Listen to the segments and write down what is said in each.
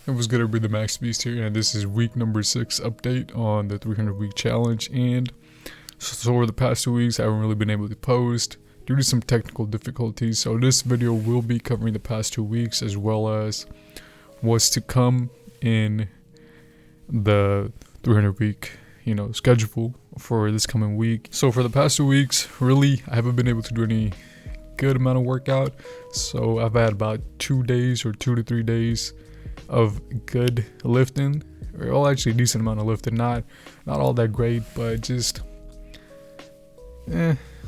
It was good to be the Max Beast here, and this is week number 6 update on the 300 week challenge. And so over the past 2 weeks, I haven't really been able to post due to some technical difficulties. So this video will be covering the past 2 weeks as well as what's to come in the 300 week, schedule for this coming week. So for the past 2 weeks, really, I haven't been able to do any good amount of workout. So I've had about 2 days or 2 to 3 days of good lifting, or actually a decent amount of lifting, not all that great, but just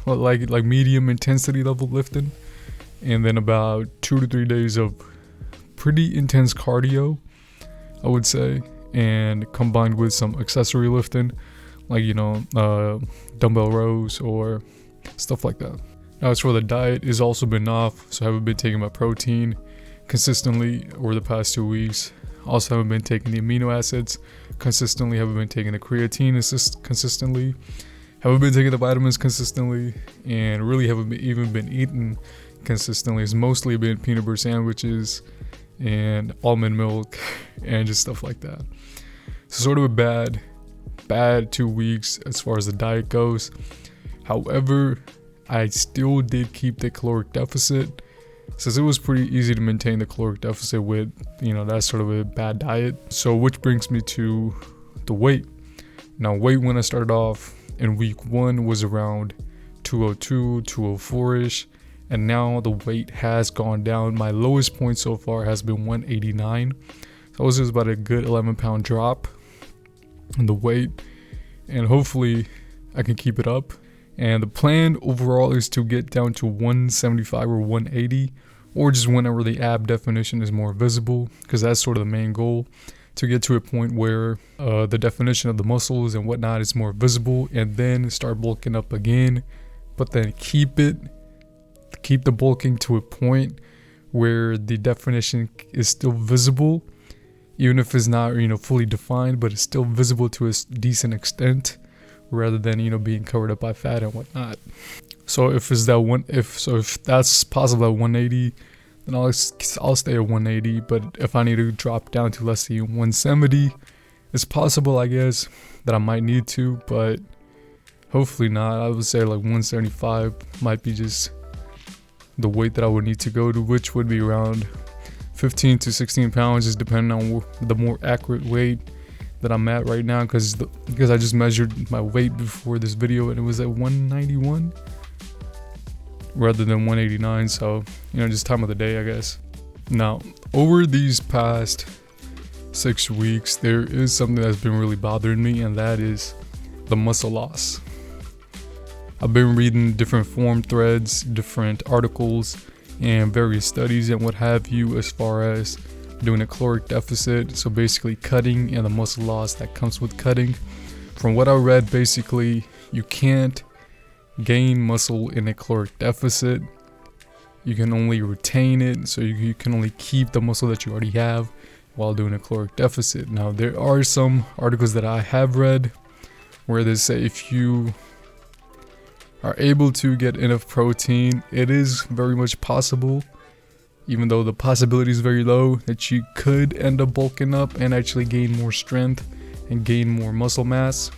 like medium intensity level lifting, and then about 2 to 3 days of pretty intense cardio, I would say, and combined with some accessory lifting, like dumbbell rows or stuff like that. Now as for the diet, is also been off, so I haven't been taking my protein consistently over the past 2 weeks. Also haven't been taking the amino acids consistently, haven't been taking the creatine consistently, haven't been taking the vitamins consistently, and really haven't even been eating consistently. It's mostly been peanut butter sandwiches and almond milk and just stuff like that. So sort of a bad 2 weeks as far as the diet goes. However, I still did keep the caloric deficit, since it was pretty easy to maintain the caloric deficit with, that sort of a bad diet. So which brings me to the weight. Now weight when I started off in week 1 was around 202, 204-ish. And now the weight has gone down. My lowest point so far has been 189. So it was just about a good 11-pound drop in the weight. And hopefully I can keep it up. And the plan overall is to get down to 175 or 180, or just whenever the ab definition is more visible, because that's sort of the main goal, to get to a point where the definition of the muscles and whatnot is more visible, and then start bulking up again, but then keep the bulking to a point where the definition is still visible, even if it's not fully defined, but it's still visible to a decent extent, rather than being covered up by fat and whatnot. So if that's possible at 180, then I'll stay at 180. But if I need to drop down to let's say 170, it's possible, I guess, that I might need to, but hopefully not. I would say like 175 might be just the weight that I would need to go to, which would be around 15 to 16 pounds, just depending on the more accurate weight that I'm at right now, because I just measured my weight before this video and it was at 191 rather than 189. So just time of the day, I guess. Now over these past 6 weeks, there is something that's been really bothering me, and that is the muscle loss. I've been reading different forum threads, different articles, and various studies and what have you, as far as doing a caloric deficit, so basically cutting and the muscle loss that comes with cutting. From what I read, basically you can't gain muscle in a caloric deficit. You can only retain it, so you can only keep the muscle that you already have while doing a caloric deficit. Now there are some articles that I have read where they say if you are able to get enough protein, it is very much possible, even though the possibility is very low, that you could end up bulking up and actually gain more strength and gain more muscle mass.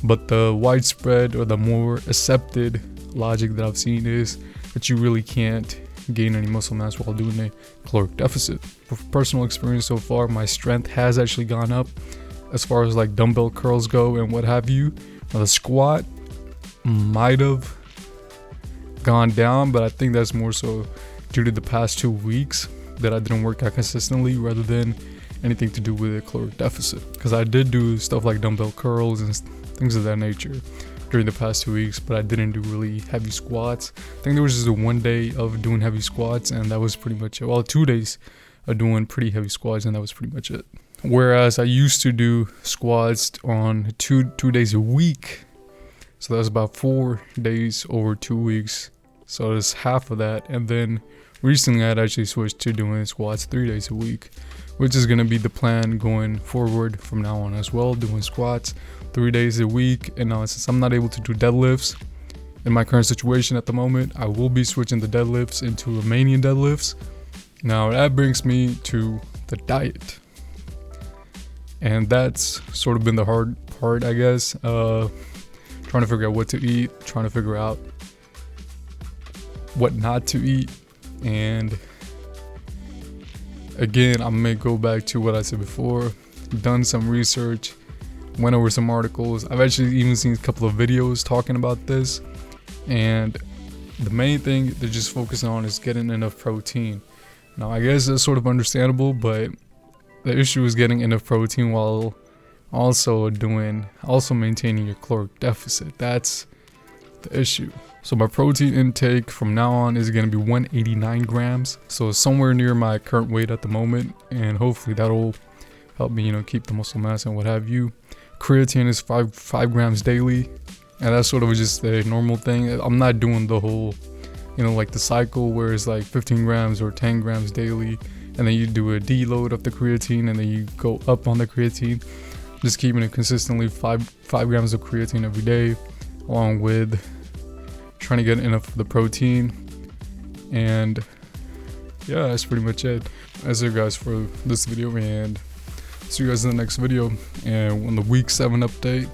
But the widespread or the more accepted logic that I've seen is that you really can't gain any muscle mass while doing a caloric deficit. For personal experience so far, my strength has actually gone up as far as like dumbbell curls go and what have you. Now the squat might have gone down, but I think that's more so due to the past 2 weeks that I didn't work out consistently, rather than anything to do with a caloric deficit, because I did do stuff like dumbbell curls and things of that nature during the past 2 weeks, but I didn't do really heavy squats. I think there was just 1 day of doing heavy squats, and that was pretty much it. Well, 2 days of doing pretty heavy squats, and that was pretty much it. Whereas I used to do squats on two days a week, so that was about 4 days over 2 weeks, so it's half of that. And then recently I'd actually switched to doing squats 3 days a week, which is going to be the plan going forward from now on as well, doing squats 3 days a week. And now since I'm not able to do deadlifts in my current situation at the moment, I will be switching the deadlifts into Romanian deadlifts. Now that brings me to the diet. And that's sort of been the hard part, I guess. Trying to figure out what to eat, trying to figure out what not to eat. And again, I may go back to what I said before, done some research, went over some articles. I've actually even seen a couple of videos talking about this, and the main thing they're just focusing on is getting enough protein. Now, I guess that's sort of understandable, but the issue is getting enough protein while also maintaining your caloric deficit. That's the issue. So my protein intake from now on is going to be 189 grams. So somewhere near my current weight at the moment, and hopefully that'll help me, keep the muscle mass and what have you. Creatine is 5 grams daily, and that's sort of just a normal thing. I'm not doing the whole, like the cycle where it's like 15 grams or 10 grams daily, and then you do a deload of the creatine, and then you go up on the creatine. Just keeping it consistently 5 grams of creatine every day, along with trying to get enough of the protein. And yeah, that's pretty much it. That's it, guys, for this video, and see you guys in the next video. And on the week 7 update,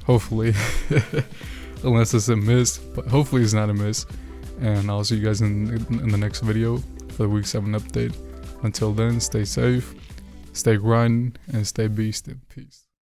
hopefully, unless it's a miss, but hopefully it's not a miss. And I'll see you guys in the next video for the week 7 update. Until then, stay safe, stay grinding, and stay beastin'. Peace.